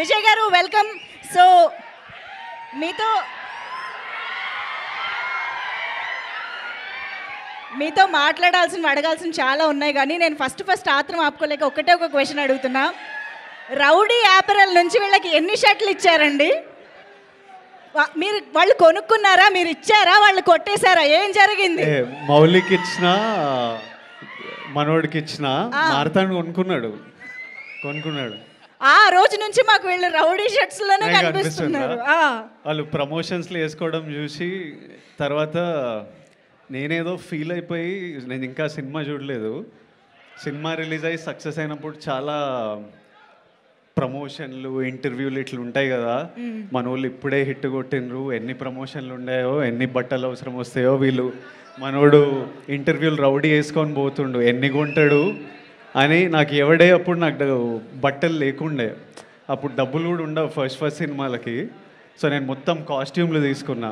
విజయ్ గారు welcome. So మీతో మాట్లాడాల్సిన అడగాల్సిన చాలా ఉన్నాయి, కానీ నేను ఫస్ట్ ఆత్రం ఆపుకోలేక ఒకటే ఒక క్వశ్చన్ అడుగుతున్నా. రౌడీ యాపరల్ నుంచి వీళ్ళకి ఎన్ని షర్ట్లు ఇచ్చారండి? మీరు వాళ్ళు కొనుక్కున్నారా, మీరు ఇచ్చారా, వాళ్ళు కొట్టేశారా, ఏం జరిగింది? మౌలికి ఇచ్చిన, మనోడికి ఇచ్చిన, మారతాను కొనుక్కున్నాడు. ఆ రోజు నుంచి మాకు వీళ్ళు రౌడీ షర్ట్స్ లోనే కనిపిస్తున్నారు. వాళ్ళు ప్రమోషన్స్లో వేసుకోవడం చూసి తర్వాత నేనేదో ఫీల్ అయిపోయి, నేను ఇంకా సినిమా చూడలేదు, సినిమా రిలీజ్ అయ్యి సక్సెస్ అయినప్పుడు చాలా ప్రమోషన్లు, ఇంటర్వ్యూలు ఇట్లా ఉంటాయి కదా, మన వాళ్ళు ఇప్పుడే హిట్ కొట్టినరు, ఎన్ని ప్రమోషన్లు ఉన్నాయో, ఎన్ని బట్టలు అవసరం వస్తాయో, వీళ్ళు మనోడు ఇంటర్వ్యూలు రౌడీ వేసుకొని పోతుండు, ఎన్ని కొంటాడు అని నాకు ఎవడే. అప్పుడు నాకు బట్టలు లేకుండే, అప్పుడు డబ్బులు కూడా ఉండవు ఫస్ట్ సినిమాలకి. సో నేను మొత్తం కాస్ట్యూమ్లు తీసుకున్నా.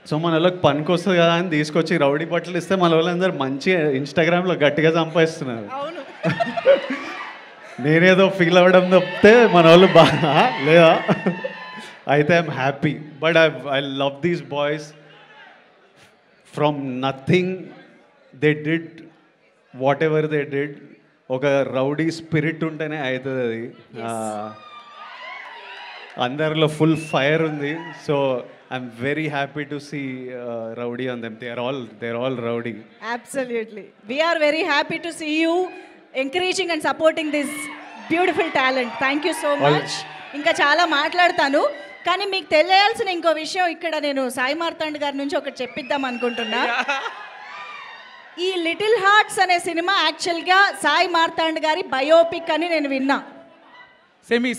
సో మన వాళ్ళకి పనికి వస్తుంది కదా అని తీసుకొచ్చి రౌడీ బట్టలు ఇస్తే మన వాళ్ళందరూ మంచిగా ఇన్స్టాగ్రామ్లో గట్టిగా సంపాదిస్తున్నారు. నేనేదో ఫీల్ అవ్వడం తప్పితే మన వాళ్ళు బాగా లేదా. అయితే I'm happy, but I love these boys. From nothing they did whatever they did. ఒక రౌడీ స్పిరిట్ ఉంటేనే అవుతుంది అది. అందరిలో ఫుల్ ఫైర్ ఉంది. So I'm very happy to see rowdy on them. They are all rowdy. Absolutely. We are very happy to see you encouraging and supporting this beautiful talent. Thank you so much. ఇంకా చాలా మాట్లాడతాను, కానీ మీకు తెలియాల్సిన ఇంకో విషయం ఇక్కడ నేను సాయి మార్తాండ్ గారి నుంచి ఒకటి చెప్పిద్దాం అనుకుంటున్నా. ఈ లిటిల్ హార్ట్స్ అనే సినిమా యాక్చువల్గా సాయి మార్తాండ్ గారి బయోపిక్ అని నేను విన్నా. Semi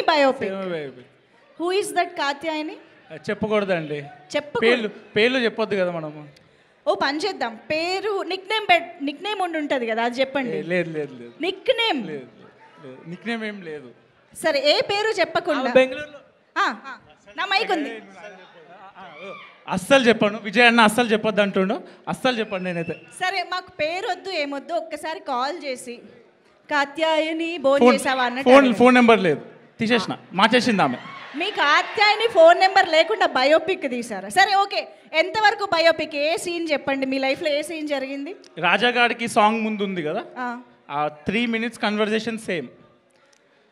biopic. Who is that Katyayani? చెప్పకూడదండి, పేర్లు చెప్పొద్దు కదా మనము. ఓ పని చేద్దాం, పేరు నిక్ నేమ్ ఉంటుంది కదా, అది చెప్పండి. లేదు నిక్ నేమ్ ఏం లేదు. సరే, ఏ పేరు చెప్పకుండా. బెంగళూరులో నా మైక్ ఉంది. అస్సలు చెప్పండు విజయ్ అన్న, అస్సలు చెప్పొద్దు అంటుండు. అస్సలు చెప్పండి. నేనైతే సరే, మాకు పేరు వద్దు ఏమొద్దు, ఒక్కసారి కాల్ చేసి కాత్యాయని భోజనం చేసావా అన్నట్టు. ఫోన్ నెంబర్ లేదు, తీసేసిన, మార్చేసింది ఆమె. మీ కాత్యాయని ఫోన్ నెంబర్ లేకుండా బయోపిక్ తీసారా? సరే ఓకే, ఎంతవరకు బయోపిక్? ఏ సీన్ చెప్పండి, మీ లైఫ్లో ఏ సీన్ జరిగింది? రాజాగాడికి సాంగ్ ముందు ఉంది కదా, ఆ 3 minutes కన్వర్జేషన్ సేమ్.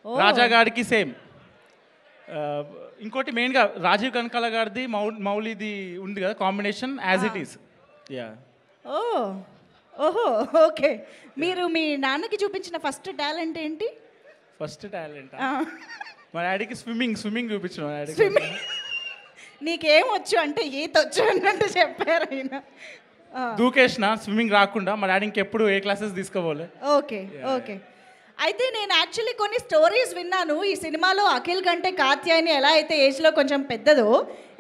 రాజాగాడికి సేమ్. ఇంకోటి మెయిన్గా రాజీవ్ కనకాల గారిది మౌలిది ఉంది కదా, కాంబినేషన్ యాజ్ ఇట్ ఈస్. ఓహో ఓకే. మీరు మీ నాన్నకి చూపించిన ఫస్ట్ టాలెంట్ ఏంటి? ఫస్ట్ టాలెంట్ మా డాడీకి స్విమ్మింగ్ చూపించిన. నీకేమొచ్చు అంటే ఈత వచ్చు అన్నట్టు చెప్పారు ఆయన. దూకేసిన, స్విమ్మింగ్ రాకుండా. మా డాడీ ఇంకెప్పుడు ఏ క్లాసెస్ తీసుకోవాలి. ఓకే. అయితే నేను యాక్చువల్లీ కొన్ని స్టోరీస్ విన్నాను. ఈ సినిమాలో అఖిల్ కంటే కాత్యాయని ఎలా అయితే ఏజ్లో కొంచెం పెద్దదో,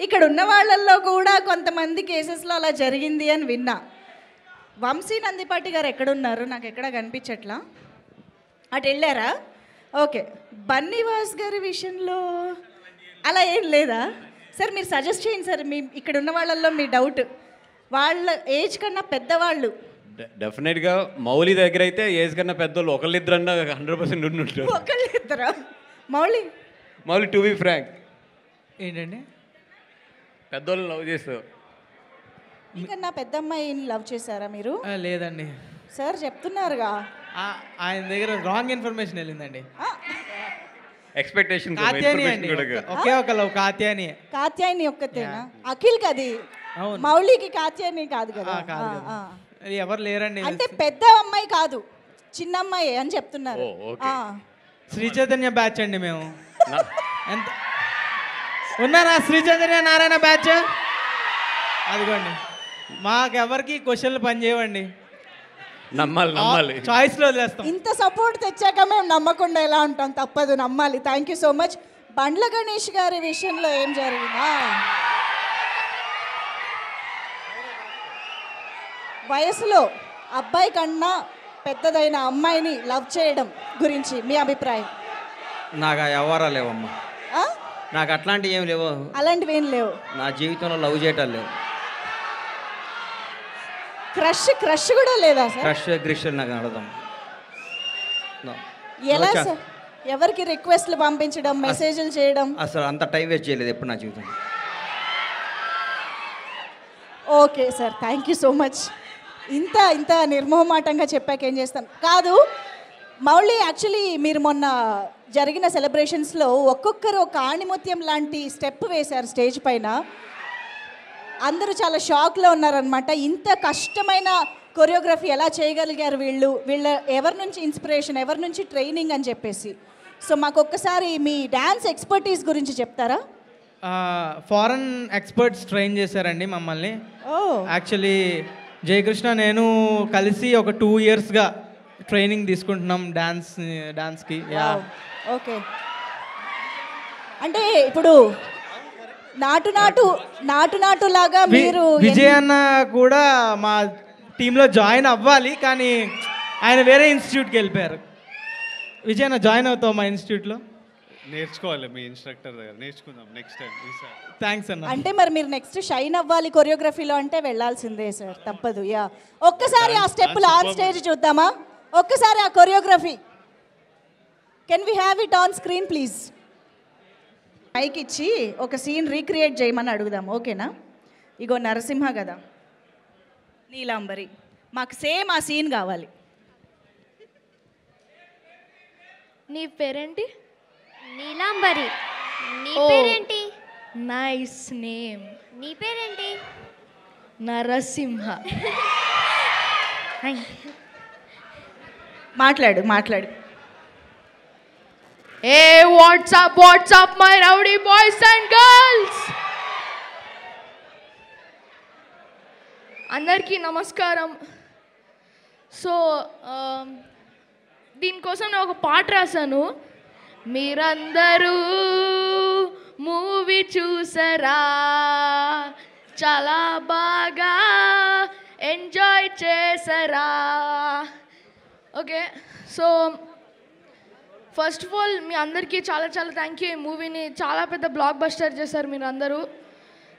ఇక్కడ ఉన్న వాళ్ళల్లో కూడా కొంతమంది కేసెస్లో అలా జరిగింది అని విన్నా. వంశీ నందిపాటి గారు ఎక్కడున్నారు? నాకు ఎక్కడ కనిపించట్లా. అటు వెళ్ళారా? ఓకే. బన్నీవాస్ గారి విషయంలో అలా ఏం లేదా? సార్ మీరు సజెస్ట్ చేయండి సార్, మీ ఇక్కడ ఉన్న వాళ్ళల్లో మీ డౌట్. వాళ్ళ ఏజ్ కన్నా పెద్దవాళ్ళు డెఫినెట్గా మౌలి దగ్గర అయితే ఏజ్ కన్నా పెద్దోళ్ళు ఒకళ్ళిద్దరన్నా 100% ఉంటుంటారు. ఒకళ్ళిద్దరా? మౌలి టు బి ఫ్రాంక్ ఏంటండి, పెద్దోళ్ళు లవ్ చేస్తారు. మీకన్నా పెద్ద అమ్మాయిని లవ్ చేశారా మీరు? లేదండి సార్, చెప్తున్నారుగా. ఆయన దగ్గర రాంగ్ ఇన్ఫర్మేషన్ వెళ్ళిందండి. ఎక్స్పెక్టేషన్ ఒకే ఒక లవ్ కాత్యాయని ఒక్కతేనా? అఖిల్కి అది, మౌలికి కాత్యాయని కాదు కదా. ఎవరు లేరండి. అంటే పెద్ద అమ్మాయి కాదు, చిన్న అమ్మాయి అని చెప్తున్నారు. శ్రీ చైతన్య బ్యాచ్ అండి మేము. ఎంత ఉన్నారా శ్రీ చైతన్య నారాయణ బ్యాచ్? అదిగోండి, మాకెవరికి క్వశ్చన్లు పనిచేయవండి. నమ్మాలి చాయిస్లో వదిలేస్తాం. ఇంత సపోర్ట్ తెచ్చాక మేము నమ్మకుండా ఎలా ఉంటాం? తప్పదు, నమ్మాలి. Thank you so much. Bandla Ganesh గారి విషయంలో ఏం జరిగిందా? వయసులో అబ్బాయి కన్నా పెద్దదైన అమ్మాయిని లవ్ చేయడం గురించి మీ అభిప్రాయం? నాకు ఆ వ్యవహారాలు లేవమ్మా. నాకు అట్లాంటివి ఏం లేవు. అలాంటివి ఏం లేవు నా జీవితంలో. లవ్ చేయటం లేవు. క్రష్ కూడా లేదా సార్? గ్రిష్ నాకు అడదాం. ఎలా సార్? ఎవరికి రిక్వెస్ట్లు పంపించడం, మెసేజ్లు చేయడం? అసలు అంత టైం వేస్ట్ చేయలేదు ఎప్పుడు నా జీవితం. Okay sir, thank you so much. ఇంత నిర్మోహమాటంగా చెప్పాక ఏం చేస్తాం. కాదు మౌలి, యాక్చువల్లీ మీరు మొన్న జరిగిన సెలబ్రేషన్స్లో ఒక్కొక్కరు ఒక ఆణిముత్యం లాంటి స్టెప్ వేశారు స్టేజ్ పైన. అందరూ చాలా షాక్లో ఉన్నారనమాట. ఇంత కష్టమైన కొరియోగ్రఫీ ఎలా చేయగలిగారు వీళ్ళ ఎవరి నుంచి ఇన్స్పిరేషన్, ఎవరి నుంచి ట్రైనింగ్ అని చెప్పేసి. సో మాకు ఒక్కసారి మీ డ్యాన్స్ ఎక్స్పర్టీస్ గురించి చెప్తారా? ఫారెన్ ఎక్స్పర్ట్స్ ట్రైన్ చేశారండి మమ్మల్ని. ఓ, యాక్చువల్లీ జయకృష్ణ నేను కలిసి ఒక 2 yearsగా ట్రైనింగ్ తీసుకుంటున్నాం డాన్స్కి. ఓకే. అంటే ఇప్పుడు నాటు లాగా మీరు విజయ్ అన్న కూడా మా టీంలో జాయిన్ అవ్వాలి, కానీ ఆయన వేరే ఇన్స్టిట్యూట్కి వెళ్ళిపోయారు. విజయ్ అన్న జాయిన్ అవుతావు మా ఇన్స్టిట్యూట్లో? నేర్చుకోవాలి మీ ఇన్స్ట్రక్టర్ దగ్గర, నేర్చుకుందాం నెక్స్ట్ టైం ఈసారి. థ్యాంక్స్ అన్న. అంటే మరి మీరు నెక్స్ట్ షైన్ అవ్వాలి కొరియోగ్రఫీలో అంటే వెళ్ళాల్సిందే సార్, తప్పదు. యా, ఒక్కసారి ఆ స్టెప్పులు ఆన్ స్టేజ్ చూద్దామా? ఒక్కసారి ఆ choreography can we have it on screen please? Mic ఇచ్చి ఒక సీన్ రీక్రియేట్ చేయమని అడుగుదాం, ఓకేనా? ఇగో నరసింహ కదా, నీలాంబరి, మాకు సేమ్ ఆ సీన్ కావాలి. నీ పేరేంటి? నీలాంబరి. నీ ఓ. పేరేంటి? Nice name. నీ పేరేంటి? నరసింహ. మాట్లాడు. Hey, what's up, my rowdy boys and girls? అందరికీ నమస్కారం. సో దీనికోసం నేను ఒక పాట రాశాను. మీరందరూ మూవీ చూసారా, చాలా బాగా ఎంజాయ్ చేసారా? Okay, so first of all మీ అందరికీ చాలా థ్యాంక్ యూ. ఈ మూవీని చాలా పెద్ద బ్లాక్ బస్టర్ చేశారు మీరు అందరూ.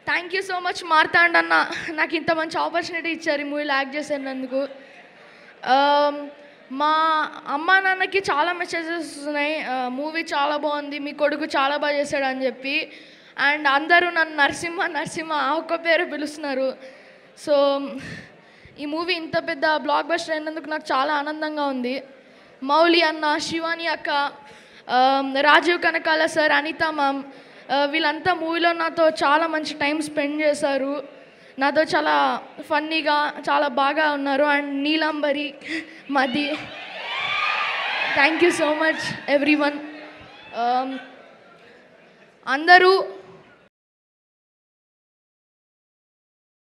Thank you so much Martand అన్న, నాకు ఇంత మంచి ఆపర్చునిటీ ఇచ్చారు ఈ మూవీలో యాక్ట్ చేసేందుకు. మా అమ్మా నాన్నకి చాలా మెసేజెస్ ఉన్నాయి, మూవీ చాలా బాగుంది, మీ కొడుకు చాలా బాగా చేశాడు అని చెప్పి. అండ్ అందరూ నన్ను నరసింహ ఆ ఒక్క పేరు పిలుస్తున్నారు. సో ఈ మూవీ ఇంత పెద్ద బ్లాక్ బస్టర్ అయినందుకు నాకు చాలా ఆనందంగా ఉంది. మౌలి అన్న, శివాని అక్క, రాజీవ్ కనకాల సార్, అనిత మ్యామ్, వీళ్ళంతా మూవీలో నాతో చాలా మంచి టైం స్పెండ్ చేశారు. నాతో చాలా ఫన్నీగా చాలా బాగా ఉన్నారు. అండ్ నీలాంబరి, మది, thank you so much everyone. అందరూ